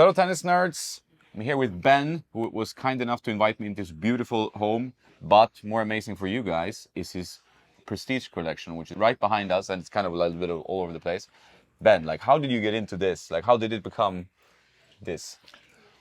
Fellow tennis nerds, I'm here with Ben, who was kind enough to invite me into his beautiful home. But more amazing for you guys is his prestige collection, which is right behind us, and it's kind of a little bit of all over the place. Ben, like, how did you get into this? Like, how did it become this?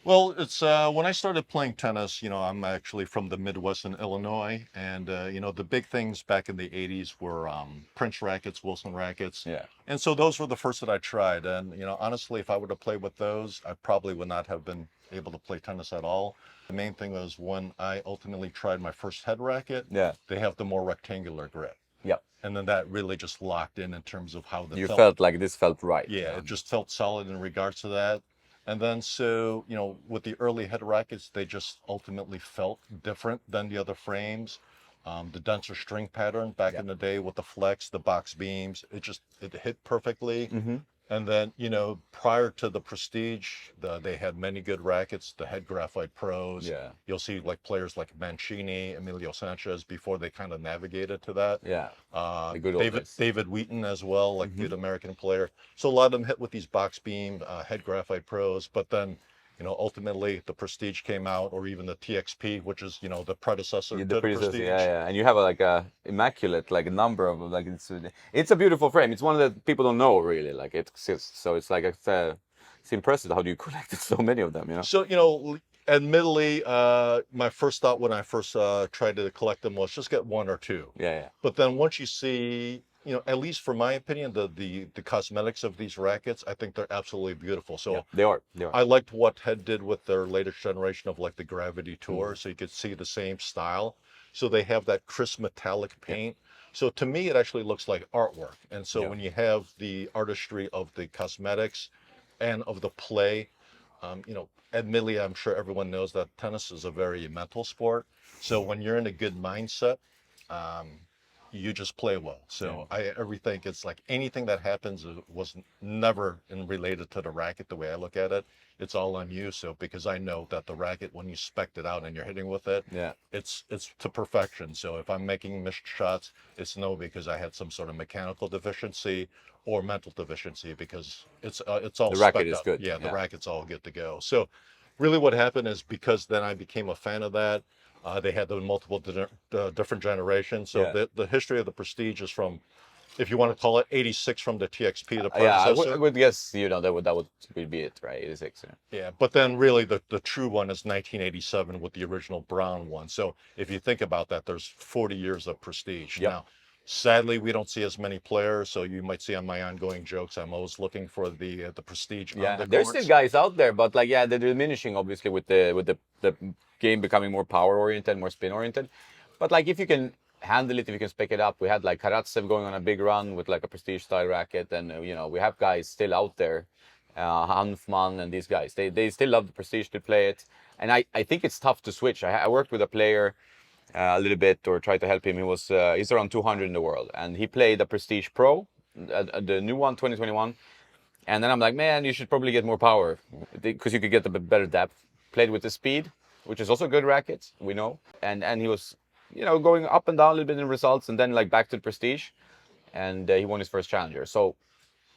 Well, it's when I started playing tennis, I'm actually from the Midwest in Illinois, and the big things back in the 80s were Prince rackets, Wilson rackets. Yeah. And so those were the first that I tried. And, honestly, if I would have played with those, I probably would not have been able to play tennis at all. The main thing was when I ultimately tried my first head racket, Yeah. they have the more rectangular grip. Yep. And then that really just locked in terms of how the You felt like this felt right. Yeah, it just felt solid in regards to that. And then so, with the early head rackets, they just ultimately felt different than the other frames. The denser string pattern back in the day with the flex, the box beams, it hit perfectly. And then, prior to the Prestige, they had many good rackets, the Head Graphite Pros. Yeah. You'll see like players like Mancini, Emilio Sanchez before they kind of navigated to that. Yeah. The good old days. David Wheaton as well, like good American player. So a lot of them hit with these box beam, Head Graphite Pros, but then, ultimately the Prestige came out, or even the TXP, which is, the predecessor to the Prestige. Yeah. And you have a immaculate number of it's a beautiful frame. It's one that people don't know really. Like it exists. So it's it's impressive. How do you collect so many of them? So admittedly, my first thought when I first tried to collect them was just get one or two. Yeah. But then once you see, at least for my opinion, the cosmetics of these rackets, I think they're absolutely beautiful. So yeah, they are. I liked what Head did with their latest generation of like the Gravity Tour, so you could see the same style. So they have that crisp metallic paint. So to me, it actually looks like artwork. And so when you have the artistry of the cosmetics and of the play, admittedly, I'm sure everyone knows that tennis is a very mental sport. So when you're in a good mindset, you just play well. So I think it's like anything that happens was never related to the racket. The way I look at it, it's all on you. So because I know that the racket, when you spec it out and you're hitting with it, it's to perfection. So if I'm making missed shots, it's no because I had some sort of mechanical deficiency or mental deficiency, because it's all the racket spec'd is up. good. Yeah, the racket's all good to go. So really what happened is, because then I became a fan of that. They had the multiple different generations. So the history of the Prestige is from, if you want to call it, 86 from the TXP, the predecessor. I would guess that would be it, right? 86. Yeah, but then really the true one is 1987 with the original brown one. So if you think about that, there's 40 years of Prestige. Now, sadly, we don't see as many players, so you might see on my ongoing jokes, I'm always looking for the Prestige. Yeah, there's still guys out there, but they're diminishing obviously with the game becoming more power oriented, more spin oriented. But if you can handle it, if you can spec it up, we had Karatsev going on a big run with a Prestige style racket, and we have guys still out there, Hanfman and these guys. They still love the Prestige to play it, and I think it's tough to switch. I worked with a player a little bit, or tried to help him. He's around 200 in the world, and he played a Prestige Pro, the new one, 2021. And then I'm like, man, you should probably get more power, because you could get a bit better depth. Played with the Speed, which is also a good racket, we know. And he was, going up and down a little bit in results, and then back to the Prestige, and he won his first challenger. So,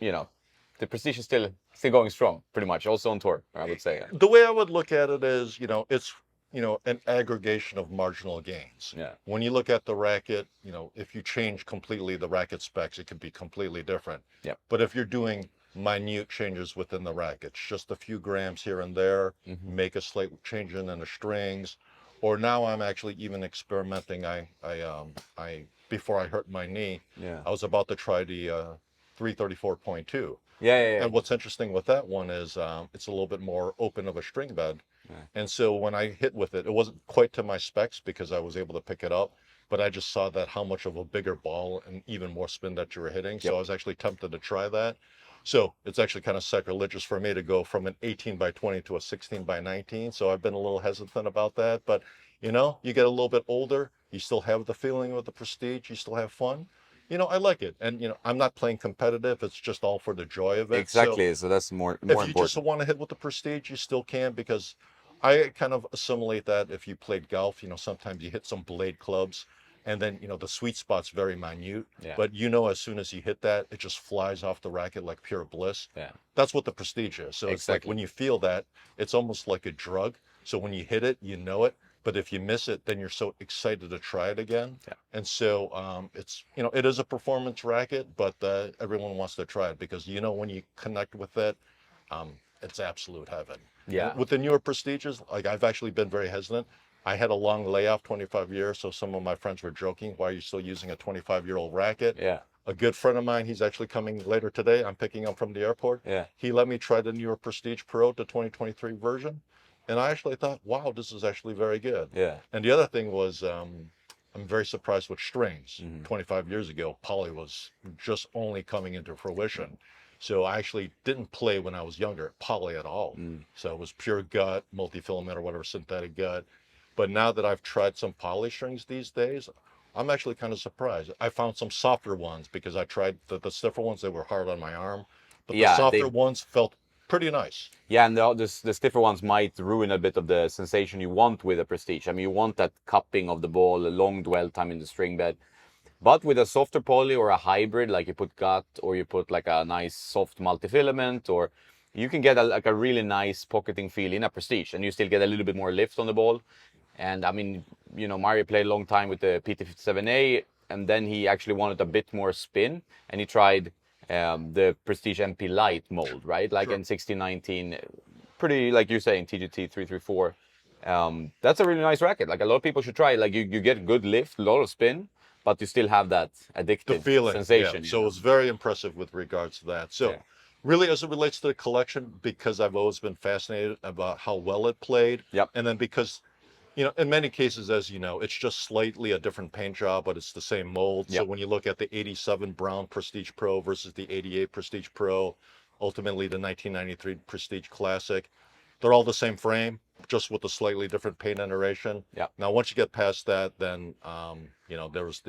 the Prestige is still going strong, pretty much, also on tour, I would say. The way I would look at it is, it's an aggregation of marginal gains. Yeah. When you look at the racket, if you change completely the racket specs, it could be completely different. Yeah. But if you're doing minute changes within the rackets, just a few grams here and there, make a slight change in the strings, or now I'm actually even experimenting. I before I hurt my knee, I was about to try the 334.2. Yeah. And what's interesting with that one is it's a little bit more open of a string bed. And so when I hit with it, it wasn't quite to my specs because I was able to pick it up, but I just saw that how much of a bigger ball and even more spin that you were hitting. So I was actually tempted to try that. So it's actually kind of sacrilegious for me to go from an 18 by 20 to a 16 by 19. So I've been a little hesitant about that, but you get a little bit older, you still have the feeling of the Prestige, you still have fun. I like it. And, I'm not playing competitive. It's just all for the joy of it. Exactly. So that's more important. If you just want to hit with the Prestige, you still can, because I kind of assimilate that if you played golf, sometimes you hit some blade clubs and then the sweet spot's very minute, Yeah. but as soon as you hit that, it just flies off the racket like pure bliss. Yeah. That's what the Prestige is. So it's like Exactly. when you feel that, it's almost like a drug. So when you hit it, you know it. But if you miss it, then you're so excited to try it again. Yeah. And so it's, it is a performance racket, but everyone wants to try it because, when you connect with it, it's absolute heaven. Yeah. And with the newer Prestiges, like I've actually been very hesitant. I had a long layoff, 25 years, so some of my friends were joking, why are you still using a 25-year-old racket? Yeah. A good friend of mine, he's actually coming later today. I'm picking him from the airport. Yeah. He let me try the newer Prestige Pro, the 2023 version. And I actually thought, wow, this is actually very good. Yeah. And the other thing was, I'm very surprised with strings. Mhm. 25 years ago, poly was just only coming into fruition. So I actually didn't play when I was younger, poly at all. So it was pure gut, multi-filament or whatever, synthetic gut. But now that I've tried some poly strings these days, I'm actually kind of surprised. I found some softer ones because I tried the stiffer ones that were hard on my arm, but the Yeah. softer ones felt pretty nice. Yeah, and the stiffer ones might ruin a bit of the sensation you want with a Prestige. I mean, you want that cupping of the ball, a long dwell time in the string bed. But with a softer poly or a hybrid, like you put gut or you put like a nice soft multi-filament, or you can get like a really nice pocketing feel in a Prestige, and you still get a little bit more lift on the ball. And I mean, Mario played a long time with the PT57A, and then he actually wanted a bit more spin, and he tried the Prestige MP Light mold, right? Like Sure. in 1619, pretty, like you're saying, TGT 334. That's a really nice racket. Like a lot of people should try it. Like you get good lift, a lot of spin, but you still have that The addictive feeling, sensation. yeah. So it's very impressive with regards to that. So Yeah. really, as it relates to the collection, because I've always been fascinated about how well it played, Yep. and then because in many cases, as you know, it's just slightly a different paint job, but it's the same mold. So Yep. when you look at the 87 Brown Prestige Pro versus the 88 Prestige Pro, ultimately the 1993 Prestige Classic, they're all the same frame, just with a slightly different paint iteration. Yep. Now, once you get past that, then, there was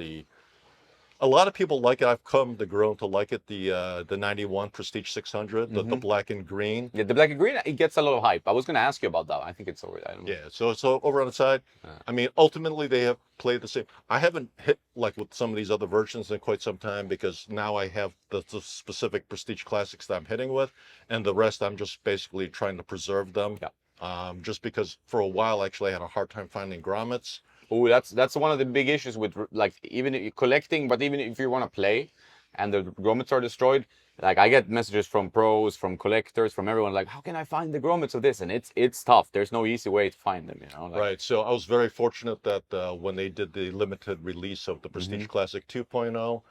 a lot of people like it. I've come to grow to like it. The 91 Prestige 600, the black and green. Yeah, the black and green, it gets a lot of hype. I was going to ask you about that. I think it's over. I don't know. Yeah, so it's over on the side. I mean, ultimately they have played the same. I haven't hit like with some of these other versions in quite some time because now I have the specific Prestige Classics that I'm hitting with, and the rest I'm just basically trying to preserve them. Yeah. Just because for a while actually I had a hard time finding grommets. Oh, that's one of the big issues with like even if you're collecting, but even if you want to play, and the grommets are destroyed, like I get messages from pros, from collectors, from everyone, like, how can I find the grommets of this? And it's tough. There's no easy way to find them, Like, Right. So I was very fortunate that when they did the limited release of the Prestige Classic 2.0,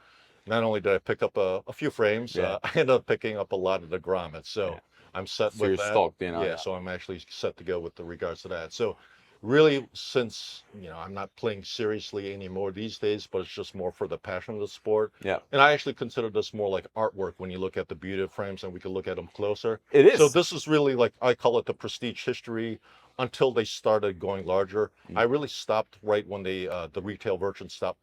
not only did I pick up a few frames, Yeah. I ended up picking up a lot of the grommets. So Yeah. I'm set So with you're that. stocked, Yeah, so I'm actually set to go with the regards to that. So really, since I'm not playing seriously anymore these days, but it's just more for the passion of the sport. Yeah. And I actually consider this more like artwork when you look at the beauty of frames and we can look at them closer. It is. So this is really like I call it the prestige history until they started going larger. I really stopped right when the retail version stopped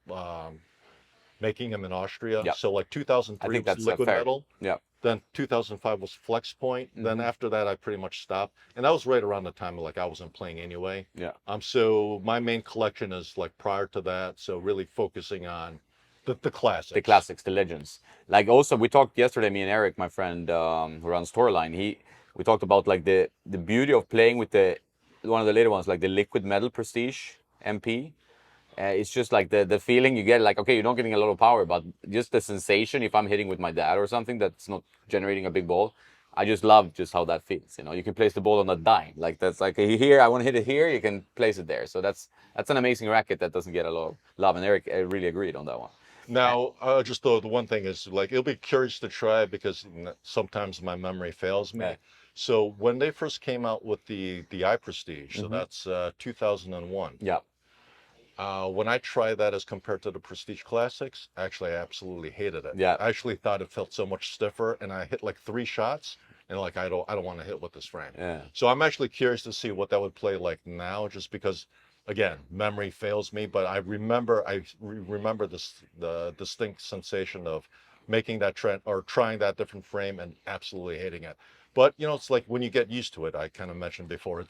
making them in Austria. Yep. So like I 2003 think was that's liquid fair. metal. Yeah. Then 2005 was Flex Point. Then after that, I pretty much stopped, and that was right around the time like I wasn't playing anyway. Yeah. So my main collection is like prior to that. So really focusing on the classics. The classics, the legends. Like also, we talked yesterday, me and Eric, my friend who runs Storyline. We talked about like the beauty of playing with one of the later ones, like the liquid metal Prestige MP. It's just like the feeling you get, like, okay, you're not getting a lot of power, but just the sensation if I'm hitting with my dad or something that's not generating a big ball. I just love just how that feels. You can place the ball on a dime. Like that's like here, I want to hit it here, you can place it there. So that's an amazing racket that doesn't get a lot of love. And Eric really agreed on that one. Now, just the one thing is like it'll be curious to try because sometimes my memory fails me. Yeah. So when they first came out with the iPrestige, so that's 2001. Yeah. When I tried that as compared to the Prestige Classics, actually, I absolutely hated it. Yeah. I actually thought it felt so much stiffer, and I hit like 3 shots, and like I don't want to hit with this frame. Yeah. So I'm actually curious to see what that would play like now, just because, again, memory fails me. But I remember the distinct sensation of making that trend or trying that different frame and absolutely hating it. But it's like when you get used to it. I kind of mentioned before,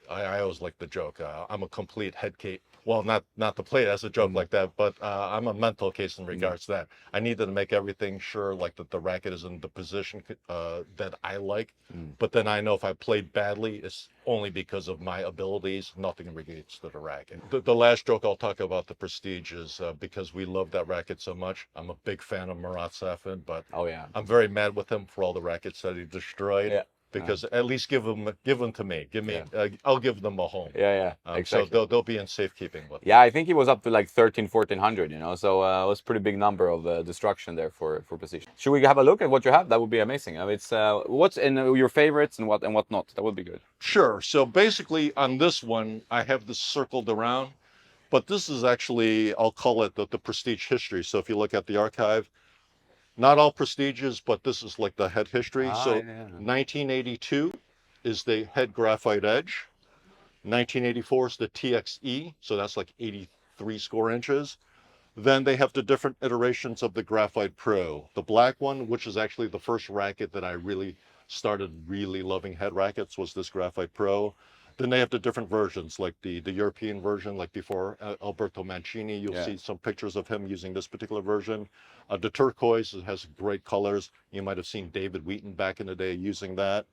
I always like the joke. I'm a complete head case. Well, not to play it as a joke like that, but I'm a mental case in regards to that. I needed to make everything sure, like that the racket is in the position that I like. But then I know if I played badly, it's only because of my abilities. Nothing relates to the racket. The last joke I'll talk about the Prestige is because we love that racket so much. I'm a big fan of Murat Safin, but Oh yeah. I'm very mad with him for all the rackets that he destroyed. Yeah. Because at least give them to me. Give me. Yeah. I'll give them a home. Yeah, yeah, So exactly. they'll be in safekeeping with. Yeah, I think he was up to like 13, 1400, you know, so it was a pretty big number of destruction there for position. Should we have a look at what you have? That would be amazing. I mean, it's what's in your favorites and what not. That would be good. Sure. So basically, on this one, I have this circled around, but this is actually, I'll call it the Prestige history. So if you look at the archive, not all Prestiges, but this is like the head history. Ah, So yeah. 1982 is the head graphite edge. 1984 is the TXE, so that's like 83 score inches. Then they have the different iterations of the Graphite Pro. The black one, which is actually the first racket that I really started really loving head rackets, was this Graphite Pro. Then they have the different versions, like the European version, like before Alberto Mancini. You'll Yeah. see some pictures of him using this particular version. The turquoise, it has great colors. You might have seen David Wheaton back in the day using that.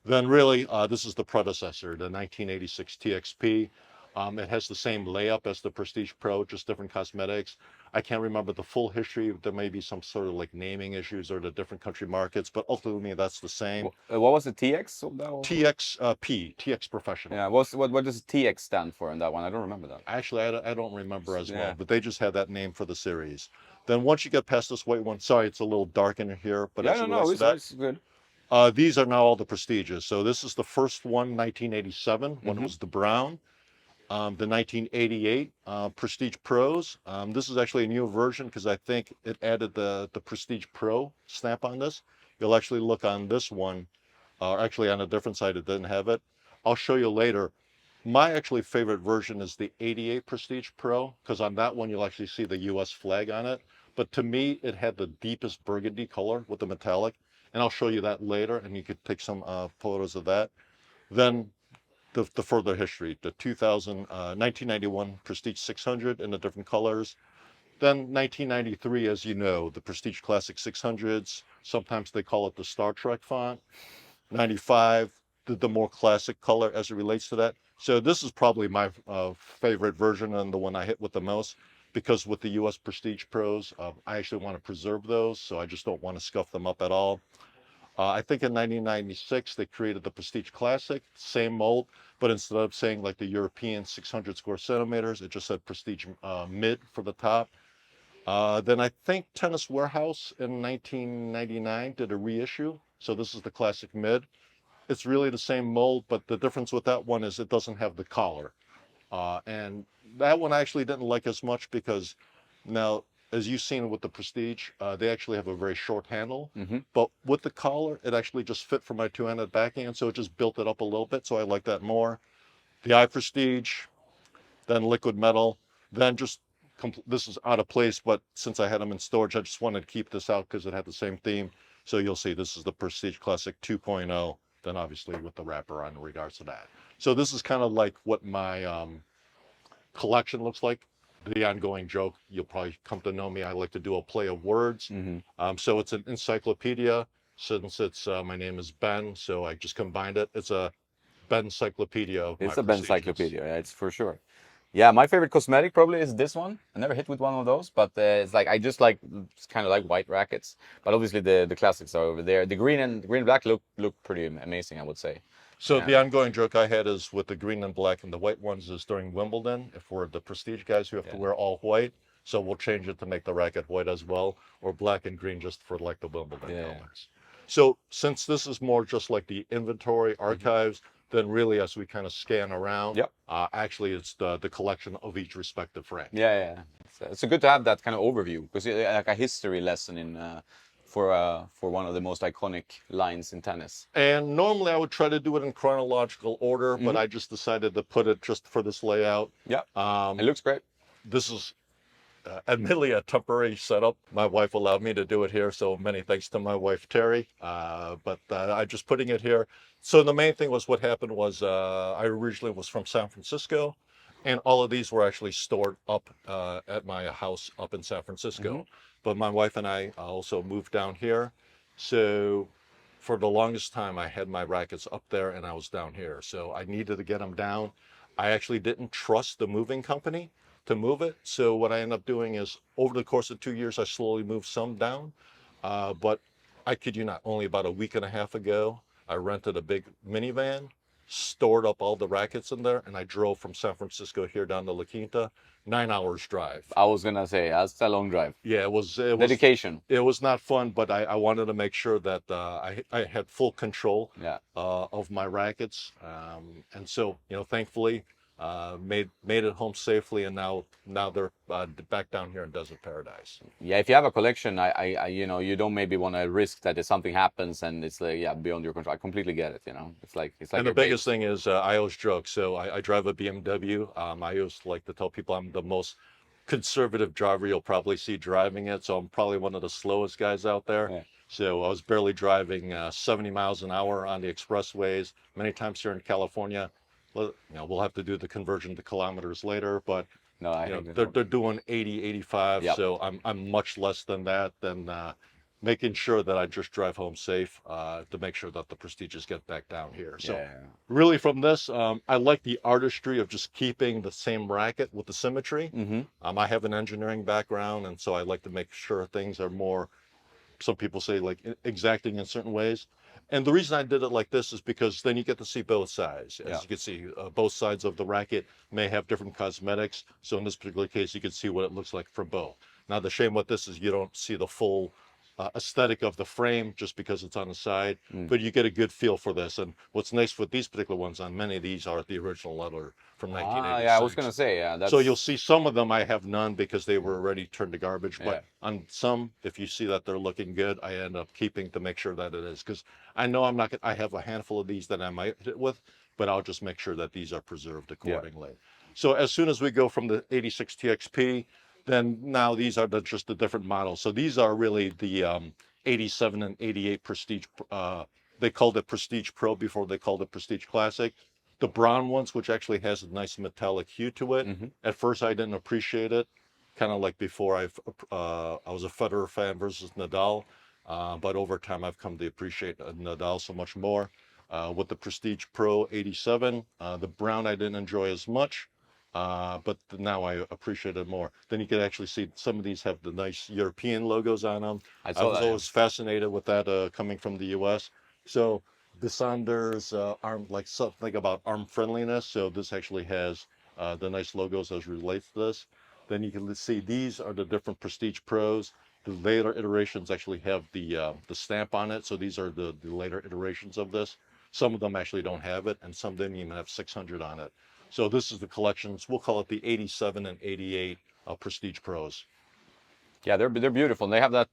Then really, this is the predecessor, the 1986 TXP. It has the same layup as the Prestige Pro, just different cosmetics. I can't remember the full history. There may be some sort of like naming issues or the different country markets, but ultimately that's the same. What was the TX of that one? TXP, TX Professional. Yeah, what does TX stand for in that one? I don't remember that. Actually, I don't remember as well, Yeah. but they just had that name for the series. Then once you get past this white one, sorry, it's a little dark in here, but Yeah, as no, it no, relates to it's, that, it's good. these are now all the Prestiges. So this is the first one, 1987, when it was the brown. The 1988 Prestige Pros. This is actually a new version because I think it added the Prestige Pro stamp on this. You'll actually look on this one, actually on a different side it didn't have it. I'll show you later. My actually favorite version is the 88 Prestige Pro because on that one you'll actually see the US flag on it. But to me, it had the deepest burgundy color with the metallic. And I'll show you that later and you could take some photos of that. Then the further history, the 1991 Prestige 600 in the different colors. Then 1993, as you know, the Prestige Classic 600s. Sometimes they call it the Star Trek font. 95, the more classic color as it relates to that. So this is probably my favorite version and the one I hit with the most because with the US Prestige Pros, I actually want to preserve those. So I just don't want to scuff them up at all. I think in 1996, they created the Prestige Classic, same mold, but instead of saying like the European 600 square centimeters, it just said Prestige Mid for the top. Then I think Tennis Warehouse in 1999 did a reissue. So this is the Classic Mid. It's really the same mold, but the difference with that one is it doesn't have the collar. And that one I actually didn't like as much because now, as you've seen with the Prestige, they actually have a very short handle. But with the collar, it actually just fit for my two-handed backhand, so it just built it up a little bit. So I like that more. The iPrestige, then liquid metal, then just this is out of place. But since I had them in storage, I just wanted to keep this out because it had the same theme. So you'll see this is the Prestige Classic 2.0. Then obviously with the wrapper on in regards to that. So this is kind of like what my collection looks like. The ongoing joke, you'll probably come to know me. I like to do a play of words. So it's an encyclopedia. Since it's my name is Ben, so I just combined it. It's a Ben encyclopedia of It's my a Ben Prestiges. encyclopedia, yeah, it's for sure. Yeah, my favorite cosmetic probably is this one. I never hit with one of those, but it's like I just like it's kind of like white rackets. But obviously the classics are over there. The green and black look pretty amazing, I would say. So Yeah. the ongoing joke I had is with the green and black and the white ones is during Wimbledon. If we're the Prestige guys who have to wear all white, so we'll change it to make the racket white as well, or black and green just for like the Wimbledon colors. So since this is more just like the inventory archives, then really as we kind of scan around, actually it's the collection of each respective frame. Yeah. It's good to have that kind of overview because like a history lesson in for one of the most iconic lines in tennis. And normally I would try to do it in chronological order, but I just decided to put it just for this layout. Yeah, it looks great. This is admittedly a temporary setup. My wife allowed me to do it here, so many thanks to my wife Terry. But I'm just putting it here. So the main thing was what happened was I originally was from San Francisco, and all of these were actually stored up at my house up in San Hmm. Francisco. But my wife and I also moved down here, so for the longest time I had my rackets up there and I was down here. So I needed to get them down. I actually didn't trust the moving company to move it. So what I end up doing is over the course of 2 years, I slowly moved some down. But I kid you not, only about a week and a half ago, I rented a big minivan, stored up all the rackets in there, and I drove from San Francisco here down to La Quinta, 9 hours drive. I was gonna say that's a long drive. Yeah, Dedication. it was not fun, but I wanted to make sure that I had full control Yeah. of my rackets, and so thankfully made it home safely, and now they're back down here in Desert Paradise. Yeah, if you have a collection, you don't maybe want to risk that if something happens and it's like, yeah, beyond your control. I completely get it. It's like And the your baby. biggest thing is I always joke. So I drive a BMW. I always like to tell people I'm the most conservative driver you'll probably see driving it. So I'm probably one of the slowest guys out there. Yeah. So I was barely driving 70 miles an hour on the expressways. Many times here in California, we'll have to do the conversion to kilometers later, but No, I think they're doing 80, 85. yeah, So I'm much less than that. Than making sure that I just drive home safe to make sure that the prestiges get back down here. So yeah. really from this, I like the artistry of just keeping the same racket with the symmetry. Mm-hmm. I have an engineering background, and so I like to make sure things are more, some people say like exacting in certain ways. And the reason I did it like this is because then you get to see both sides. As Yeah. you can see, both sides of the racket may have different cosmetics. So in this particular case, you can see what it looks like from both. Now, the shame with this is you don't see the full aesthetic of the frame just because it's on the side, Mm. but you get a good feel for this. And what's nice with these particular ones, on many of these are the original leather from Yeah, I was 1986. gonna say, yeah, So you'll that's see some of them I have none because they were already turned to garbage. yeah, But on some, if you see that they're looking good, I end up keeping to make sure that it is. Because I know I'm not gonna, I have a handful of these that I might hit with, but I'll just make sure that these are preserved yeah. accordingly. So as soon as we go from the 86 TXP, then now these are just the different models. So these are really the 87 and 88 Prestige. They called it Prestige Pro before they called it Prestige Classic. The brown ones, which actually has a nice metallic hue to it. Mm-hmm. At first, I didn't appreciate it. Kind of like before, I was a Federer fan versus Nadal, but over time, I've come to appreciate Nadal so much more. With the Prestige Pro 87, the brown I didn't enjoy as much, but now I appreciate it more. Then you can actually see some of these have the nice European logos on them. I I saw was that. Yeah. always fascinated with that coming from the U.S. So Bisonder's arm, like something about arm friendliness. So this actually has the nice logos as relates to this. Then you can see these are the different Prestige Pros. The later iterations actually have the stamp on it. So these are the later iterations of this. Some of them actually don't have it, and some didn't even have 600 on it. So this is the collections. We'll call it the 87 and 88 Prestige Pros. Yeah, they're beautiful. And they have that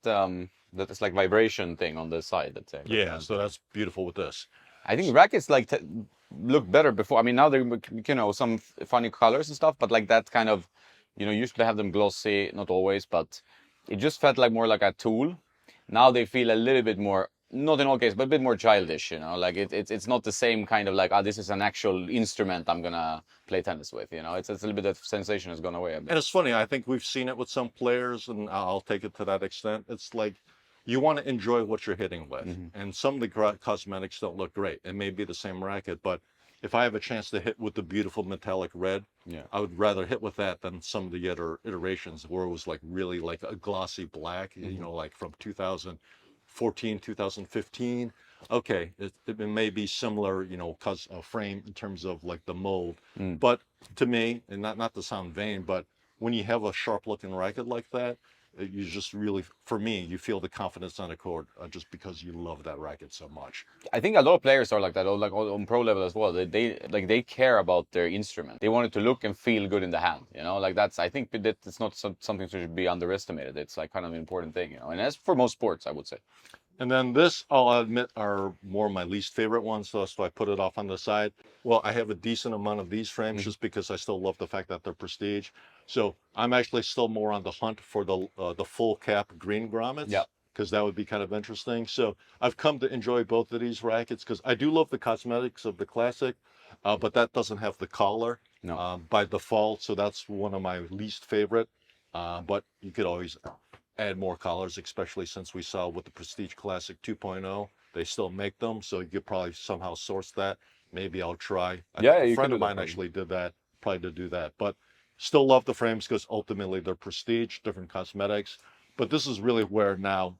it's like vibration thing on the side. That's Yeah, so that's beautiful with this. I think rackets like look better before. I mean, now they're some funny colors and stuff, but like that kind of, usually have them glossy, not always, but it just felt like more like a tool. Now they feel a little bit more, not in all cases, but a bit more childish. Like it's not the same kind of like, this is an actual instrument I'm gonna play tennis with. It's a little bit, that sensation has gone away a bit. And it's funny, I think we've seen it with some players, and I'll take it to that extent. It's like you want to enjoy what you're hitting with, and some of the cosmetics don't look great. It may be the same racket, but if I have a chance to hit with the beautiful metallic red, Yeah. I would rather hit with that than some of the other iterations where it was like really like a glossy black, like from 2014, 2015. Okay, it may be similar, cause a frame in terms of like the mold, Mm. but to me, and not to sound vain, but when you have a sharp looking racket like that, you just really, for me, you feel the confidence on the court just because you love that racket so much. I think a lot of players are like that, or like on pro level as well. They care about their instrument. They want it to look and feel good in the hand. Like I think that it's not something that should be underestimated. It's like kind of an important thing. And as for most sports, I would say. And then this, I'll admit, are more my least favorite ones, so that's why I put it off on the side. Well, I have a decent amount of these frames Hmm. just because I still love the fact that they're prestige. So I'm actually still more on the hunt for the full cap green Yeah. grommets because that would be kind of interesting. So I've come to enjoy both of these rackets because I do love the cosmetics of the classic, but that doesn't have the collar No. by default, so that's one of my least favorite. But you could always add more collars, especially since we saw with the Prestige Classic 2.0, they still make them. So you could probably somehow source that. Maybe I'll try. I Yeah, think a you can friend do of that mine probably. actually did that, probably to do that. But still love the frames because ultimately they're prestige, different cosmetics. But this is really where now,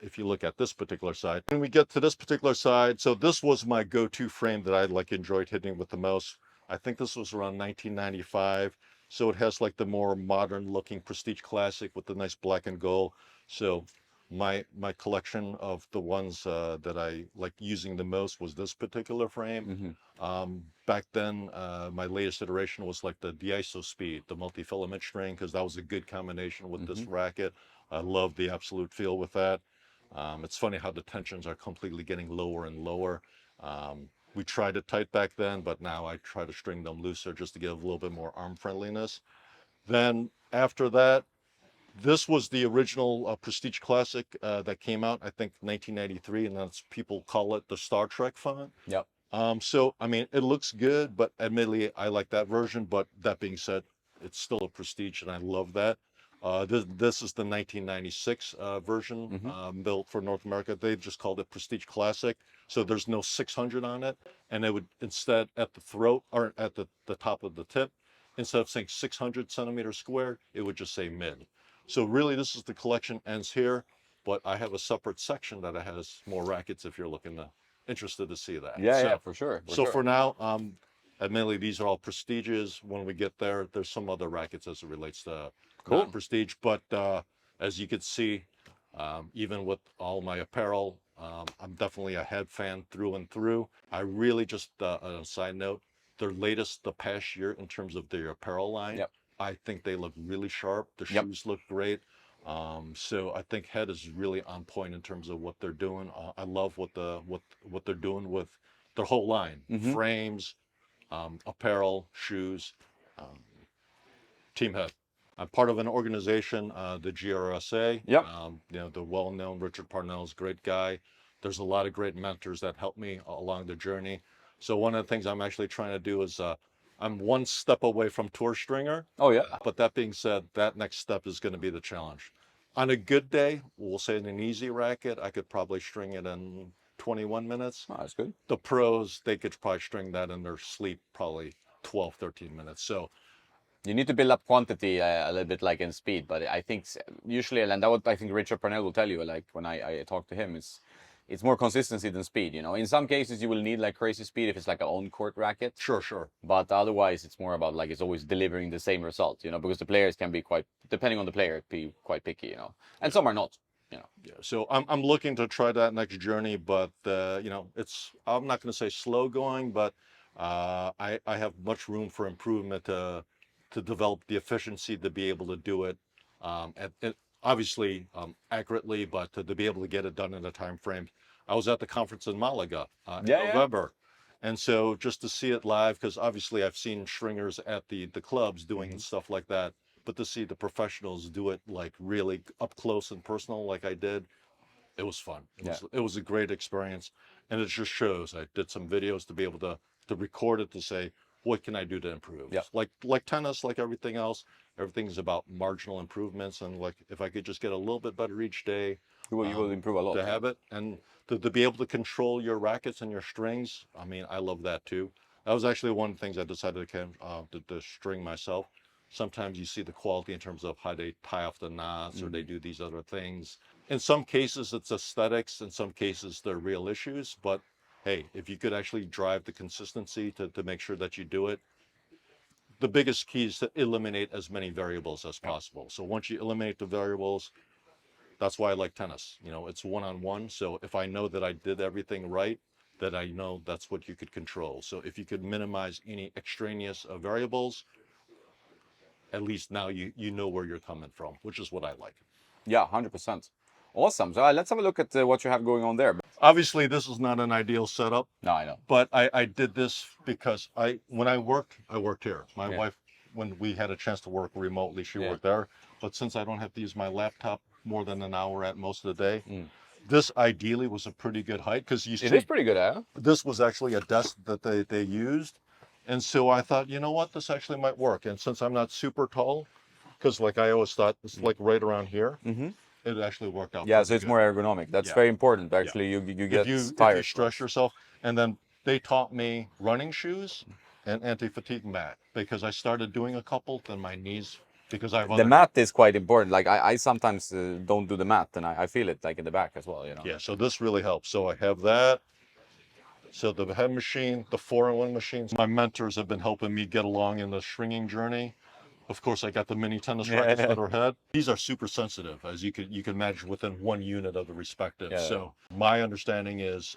if you look at this particular side, when we get to this particular side, so this was my go-to frame that I like enjoyed hitting with the most. I think this was around 1995. So it has like the more modern looking Prestige Classic with the nice black and gold. So my collection of the ones that I like using the most was this particular frame. Hmm. Back then, my latest iteration was like the de-iso speed, the multi-filament string, because that was a good combination with Hmm. this racket. I love the absolute feel with that. It's funny how the tensions are completely getting lower and lower. We tried it tight back then, but now I try to string them looser just to give a little bit more arm friendliness. Then after that, this was the original Prestige Classic that came out, I think, 1993, and that's people call it the Star Trek font. Yep. So I mean, it looks good, but admittedly, I like that version. But that being said, it's still a Prestige, and I love that. This is the 1996 version Hmm. built for North America. They just called it Prestige Classic, so there's no 600 on it, and it would instead at the throat or at the top of the tip, instead of saying 600 centimeters squared, it would just say mid. So really, this is the collection ends here, but I have a separate section that has more rackets if you're looking to interested to see that. Yeah, yeah, So, for sure, for so sure. for now, admittedly, these are all prestiges. When we get there, there's some other rackets as it relates to Cool. non-prestige. But as you can see, even with all my apparel, I'm definitely a head fan through and through. I really just, on a side note, their latest the past year in terms of their apparel line, Yep. I think they look really sharp. The Yep. shoes look great. So I think Head is really on point in terms of what they're doing. I love what they're doing with their whole line: Hmm. frames, apparel, shoes. Um, Team Head. I'm part of an organization, the GRSA. Yep. The well-known Richard Parnell is a great guy. There's a lot of great mentors that help me along the journey. So one of the things I'm actually trying to do is I'm one step away from tour stringer. Oh yeah. But that being said, that next step is going to be the challenge. On a good day, we'll say in an easy racket, I could probably string it in 21 minutes. Oh, that's good. The pros, they could probably string that in their sleep, probably 12, 13 minutes. So, You need to build up quantity a little bit like in speed, but I think usually, and that what I think Richard Parnell will tell you, like when I talk to him, it's more consistency than speed. You know, in some cases you will need like crazy speed if it's like an on court racket, sure, sure. but otherwise it's more about like it's always delivering the same result. You know, because the players can be quite, depending on the player, be quite picky. You know, and some are not. You know. Yeah. So I'm looking to try that next journey, but I'm not going to say slow going, but I have much room for improvement to develop the efficiency to be able to do it obviously accurately, but to be able to get it done in a time frame. I was at the conference in Malaga in Yeah, yeah. November, and so just to see it live, because obviously I've seen stringers at the clubs doing Hmm. stuff like that, but to see the professionals do it like really up close and personal, like I did, it was fun. Yeah. It was a great experience, and it just shows. I did some videos to be able to record it to say what can I do to improve. Yeah. Like tennis, like everything else, everything's about marginal improvements, and like if I could just get a little bit better each day, You will improve a lot. to have it and to be able to control your rackets and your strings. I mean, I love that too. That was actually one of the things I decided to string myself. Sometimes you see the quality in terms of how they tie off the knots or they do these other things. In some cases, it's aesthetics. In some cases, they're real issues. But hey, if you could actually drive the consistency to make sure that you do it, the biggest key is to eliminate as many variables as Yeah. possible. So once you eliminate the variables, that's why I like tennis. It's one on one. So if I know that I did everything right, that I know that's what you could control. So if you could minimize any extraneous variables, at least now you know where you're coming from, which is what I like. Yeah, 100%. Awesome. So let's have a look at what you have going on there. Obviously, this is not an ideal setup, No, I know. but I did this because when I worked here. My Yeah. wife, when we had a chance to work remotely, she Yeah. worked there. But since I don't have to use my laptop more than an hour at most of the day, Mm. this ideally was a pretty good height because you It see, is pretty good, huh? this was actually a desk that they used. And so I thought, you know what, this actually might work. And since I'm not super tall, because like I always thought, it's like right around here, Mm-hmm. it actually worked out. Yeah, pretty so it's good. more ergonomic. That's Yeah. very important. Yeah. Actually, you If get you tired. stress yourself, and then they taught me running shoes and anti-fatigue mat because I started doing a couple, then my knees, because I have The other, mat is quite important. Like I sometimes don't do the mat, and I feel it like in the back as well. You know. yeah, so this really helps. So I have that. So the head machine, the 4-in-1 machines, my mentors have been helping me get along in the stringing journey. Of course, I got the mini tennis rackets that are head. These are super sensitive, as you can imagine, within 1 unit of the respective. Yeah. So my understanding is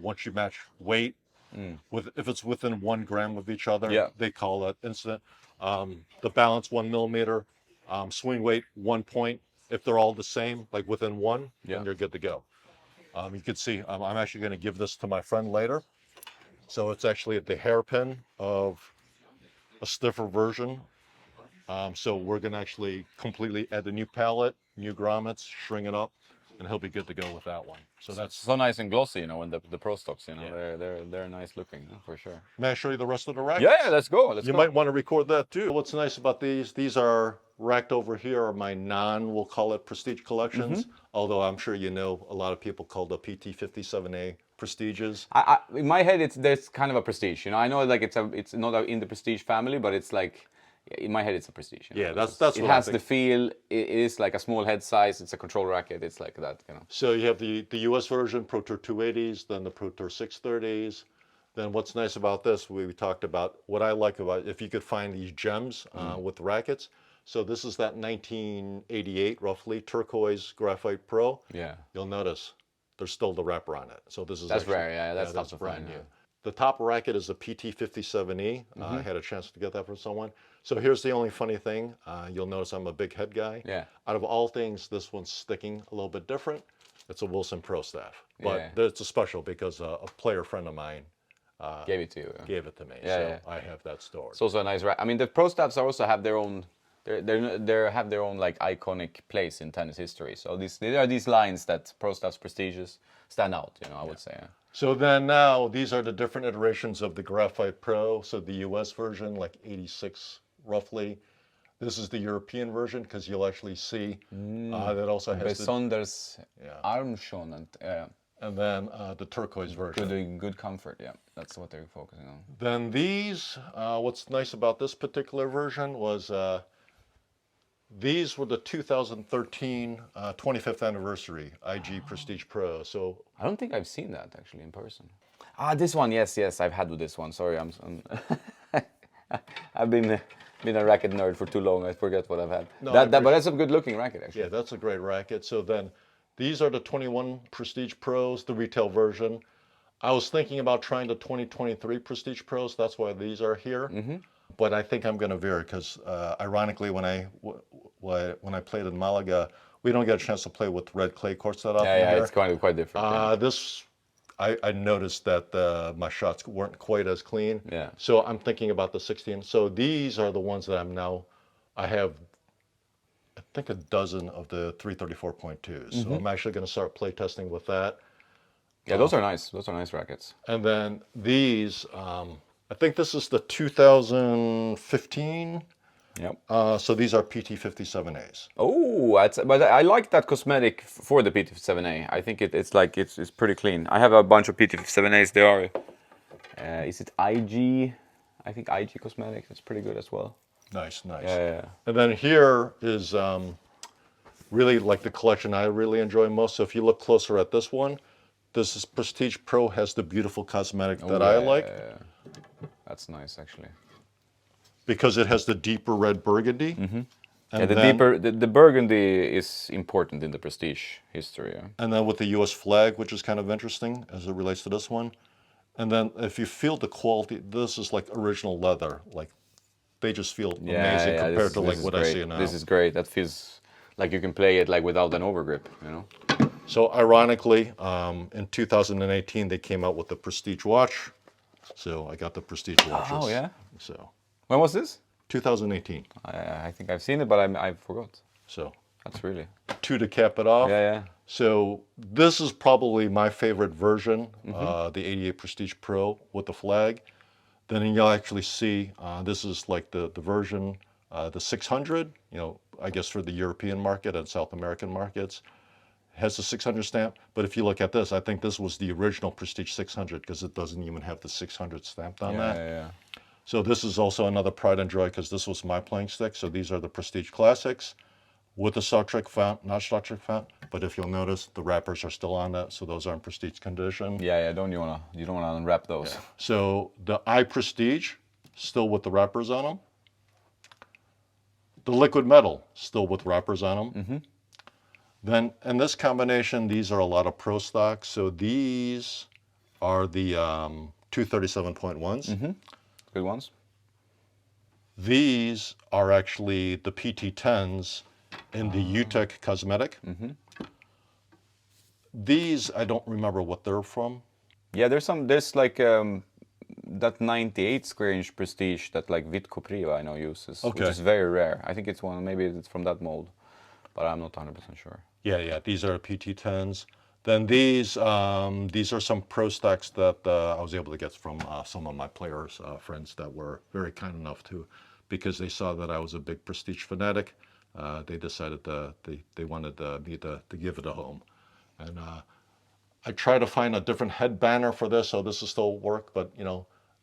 once you match weight, Mm. if it's within 1 gram of each other, Yeah. they call it incident. The balance 1 millimeter, swing weight 1 point. If they're all the same, like within one, Yeah. then you're good to go. You can see I'm actually going to give this to my friend later. So it's actually the hairpin of a stiffer version. So we're going to actually completely add the new palette, new grommets, string it up, and he'll be good to go with that one. So that's so nice and glossy, you know, and the pro stocks, you know, Yeah. they're nice looking for sure. May I show you the rest of the rackets? Yeah, let's go. Let's You go. might want to record that too. What's nice about these are racked over here are my we'll call it prestige collections. Although I'm sure you know a lot of people call the PT57A prestiges. In my head, there's kind of a prestige, you know. I know like it's not in the prestige family, but it's like in my head it's a prestige. You know? Yeah, that's it what I has think. the feel. It is like a small head size. It's a control racket. It's like that, you know. So you have the US version, Pro Tour 280s, then the Pro Tour 630s. Then what's nice about this, we talked about what I like about if you could find these gems with rackets. So this is that 1988 roughly turquoise graphite pro. Yeah. You'll notice there's still the wrapper on it. So this is That's actually, rare. Yeah, that's tough that's to brand find. new. Yeah. The top racket is a PT57E. I had a chance to get that from someone. So here's the only funny thing. You'll notice I'm a big head guy. Yeah. Out of all things, this one's sticking a little bit different. It's a Wilson Pro Staff, but Yeah. it's a special because a player friend of mine Gave it to you. Yeah. gave it to me. Yeah, so yeah. I have that stored. It's also a nice rack. I mean, the pro staffs also have their own. They have their own like iconic place in tennis history. So there are these lines that pro staffs prestigious stand out. You know, I would say. Yeah. So then now these are the different iterations of the Graphite Pro. So the US version, like 86 roughly. This is the European version because you'll actually see that also has the, Besonders Yeah. armschonend. and then the turquoise version. Good comfort. Yeah, that's what they're focusing on. Then these, what's nice about this particular version was these were the 2013 25th anniversary IG Prestige Pro. So I don't think I've seen that actually in person. Ah, this one. Yes, I've had with this one. Sorry, I'm I've been a racket nerd for too long. I forget what I've had. No, But that's a good looking racket actually. yeah, that's a great racket. So then these are the 21 Prestige Pros, the retail version. I was thinking about trying the 2023 Prestige Pros. That's why these are here. But I think I'm going to vary because, ironically, when I played in Malaga, we don't get a chance to play with red clay courts that often Yeah, here. it's quite different. Yeah. This, I noticed that my shots weren't quite as clean. Yeah. So I'm thinking about the 16. So these are the ones that I have, I think, a dozen of the 334.2s. So I'm actually going to start play testing with that. Yeah, those are nice. Those are nice rackets. And then these, I think this is the 2015. Yep. So these are PT57As. Oh, but I like that cosmetic for the PT57A. I think it's pretty clean. I have a bunch of PT57As. They are, is it IG? I think IG Cosmetics. It's pretty good as well. Nice, nice. Yeah. And then here is really like the collection I really enjoy most. So if you look closer at this one, this is Prestige Pro has the beautiful cosmetic that I like. That's nice actually. Because it has the deeper red burgundy. And the burgundy is important in the Prestige history. Yeah. And then with the US flag, which is kind of interesting as it relates to this one. And then if you feel the quality, this is like original leather. Like they just feel amazing compared to like what I see now. This is great. That feels like you can play it like without an overgrip, you know. So ironically, in 2018, they came out with the Prestige watch. So I got the Prestige watches. Oh yeah. So When was this? 2018. I think I've seen it, but I forgot. So That's really. two to cap it off. Yeah, yeah. So this is probably my favorite version, Mm-hmm. the 88 Prestige Pro with the flag. Then you'll actually see this is like the version, the 600, I guess for the European market and South American markets, has the 600 stamp. But if you look at this, I think this was the original Prestige 600 because it doesn't even have the 600 stamped on Yeah, that. yeah, yeah. So this is also another pride and joy because this was my playing stick. So these are the Prestige Classics with the Star Trek font, not Star Trek font. But if you'll notice, the wrappers are still on that, so those are in Prestige condition. Yeah, yeah. You don't wanna unwrap those. So the I Prestige, still with the wrappers on them. The liquid metal, still with wrappers on them. Mm-hmm. Then in this combination, these are a lot of pro stock. So these are the 237.1s. Mm-hmm. Good ones. These are actually the PT10s in the UTEC cosmetic. Mm-hmm. These, I don't remember what they're from. Yeah, there's like that 98 square inch Prestige that like Vitco Priva I know uses, which Okay. is very rare. I think maybe it's from that mold, but I'm not 100% sure. Yeah, these are PT10s. Then these are some pro stacks that I was able to get from some of my players, friends that were very kind enough to, because they saw that I was a big Prestige fanatic. They decided they wanted me to give it a home. And I tried to find a different head banner for this, so this will still work, but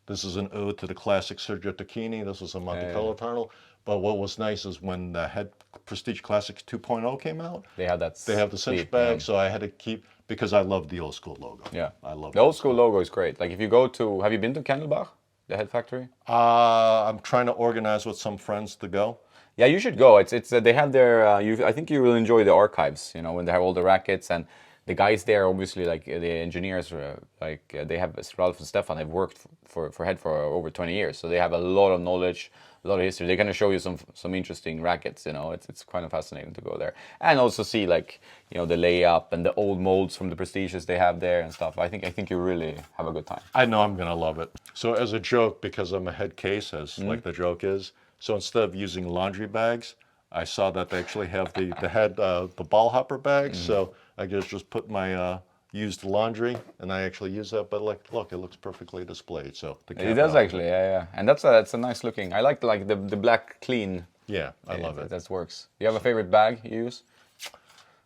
this is an ode to the classic Sergio Tacchini. This was a Monte Carlo tunnel. But what was nice is when the head Prestige Classics 2.0 came out, They have that. they have the cinch sleeve, bag, yeah. so I had to keep, because I love the old school logo. Yeah, I love the old school logo is great. Like if you go to, have you been to Kendelbach, the head factory? I'm trying to organize with some friends to go. Yeah, you should go. It's they have their. I think you will enjoy the archives. You know, when they have all the rackets and the guys there. Obviously, like the engineers, they have Ralph and Stefan have worked for Head for over 20 years, so they have a lot of knowledge, a lot of history. They're gonna show you some interesting rackets. You know, it's kind of fascinating to go there and also see like the layup and the old molds from the Prestiges they have there and stuff. I think you really have a good time. I know I'm gonna love it. So as a joke, because I'm a head case, as like the joke is, so instead of using laundry bags, I saw that they actually have the ball hopper bags. So I just put my used laundry, and I actually use that. But like, look, it looks perfectly displayed. So It does actually, yeah. And that's a nice looking. I like the black clean. Yeah, I love it. That works. You have a favorite bag you use?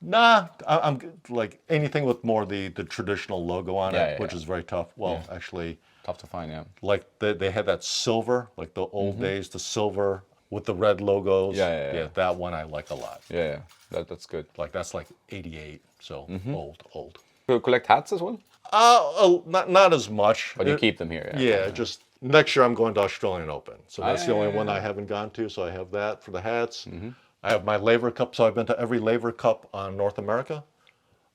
Nah, I'm like anything with more the traditional logo on it, which is very tough. Well, actually, Tough to find, yeah. like they had that silver, like the old days, the silver with the red logos. Yeah. That one I like a lot. Yeah. That's good. Like that's like 88, so old. You collect hats as well? Not as much. But you keep them here, yeah. Yeah, just next year I'm going to Australian Open, so that's the only one I haven't gone to. So I have that for the hats. I have my Laver Cup, so I've been to every Laver Cup on North America.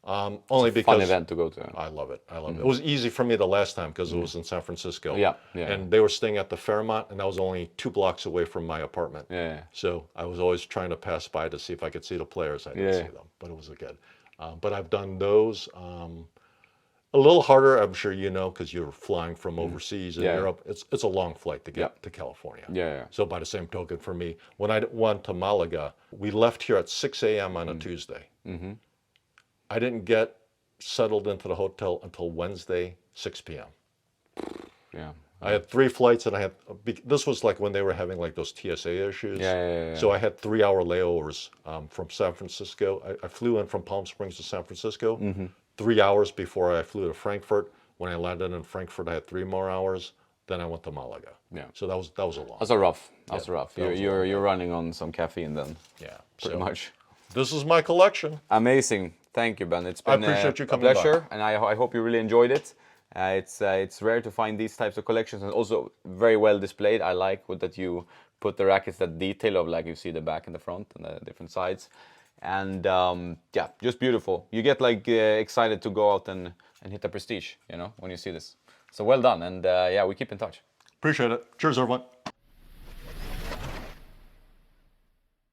Only because Fun event to go to. I love it. I love it. It was easy for me the last time because it was in San Francisco. Yeah. And they were staying at the Fairmont, and that was only 2 blocks away from my apartment. Yeah. So I was always trying to pass by to see if I could see the players. I didn't see them, but it was good. But I've done those. A little harder, I'm sure you know, because you're flying from overseas in Europe. It's a long flight to get to California. Yeah. So by the same token, for me, when I went to Malaga, we left here at 6 a.m. on a Tuesday. I didn't get settled into the hotel until Wednesday, 6 p.m. Yeah. I had 3 flights, and this was like when they were having like those TSA issues. Yeah. So I had 3-hour layovers from San Francisco. I flew in from Palm Springs to San Francisco, 3 hours before I flew to Frankfurt. When I landed in Frankfurt, I had 3 more hours. Then I went to Malaga. Yeah. So that was a long. That's a rough. That's rough. that was a You're running on some caffeine then. Yeah. Pretty So much. this is my collection. Amazing. Thank you, Ben. It's been appreciate you a coming pleasure, and I hope you really enjoyed it. It's rare to find these types of collections, and also very well displayed. I like that you put the rackets, that detail of like you see the back and the front and the different sides, and just beautiful. You get like excited to go out and hit the Prestige, when you see this. So well done, and we keep in touch. Appreciate it. Cheers, everyone.